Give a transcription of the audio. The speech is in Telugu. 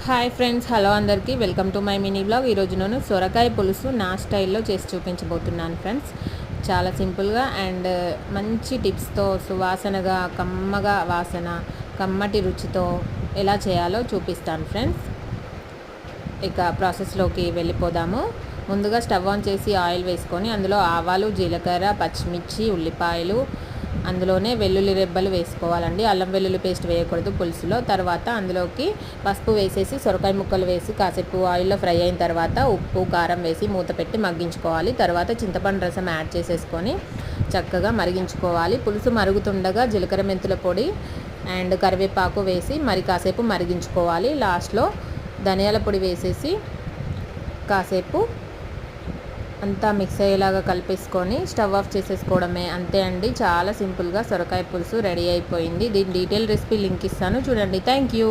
హాయ్ ఫ్రెండ్స్, హలో అందరికీ welcome to my mini blog. ఈరోజు నేను సొరకాయ పులుసు నా స్టైల్లో చేసి చూపించబోతున్నాను ఫ్రెండ్స్. చాలా సింపుల్గా అండ్ మంచి టిప్స్తో సువాసనగా కమ్మగా వాసన కమ్మటి రుచితో ఎలా చేయాలో చూపిస్తాను ఫ్రెండ్స్. ఇక ప్రాసెస్లోకి వెళ్ళిపోదాము. ముందుగా స్టవ్ ఆన్ చేసి ఆయిల్ వేసుకొని అందులో ఆవాలు, జీలకర్ర, పచ్చిమిర్చి, ఉల్లిపాయలు, అందులోనే వెల్లుల్లి రెబ్బలు వేసుకోవాలండి. అల్లం వెల్లుల్లి పేస్ట్ వేయకూడదు పులుసులో. తర్వాత అందులోకి పసుపు వేసేసి సొరకాయ ముక్కలు వేసి కాసేపు ఆయిల్లో ఫ్రై అయిన తర్వాత ఉప్పు, కారం వేసి మూత పెట్టి మగ్గించుకోవాలి. తర్వాత చింతపండు రసం యాడ్ చేసేసుకొని చక్కగా మరిగించుకోవాలి. పులుసు మరుగుతుండగా జీలకర్ర, మెంతుల పొడి అండ్ కరివేపాకు వేసి మరి కాసేపు మరిగించుకోవాలి. లాస్ట్లో ధనియాల పొడి వేసేసి కాసేపు అంతా మిక్స్ అయ్యేలాగా కలిపేసుకొని స్టవ్ ఆఫ్ చేసేసుకోవడమే. అంతే అండి, చాలా సింపుల్గా సొరకాయ పులుసు రెడీ అయిపోయింది. దీని డీటెయిల్ రెసిపీ లింక్ ఇస్తాను చూడండి. Thank you.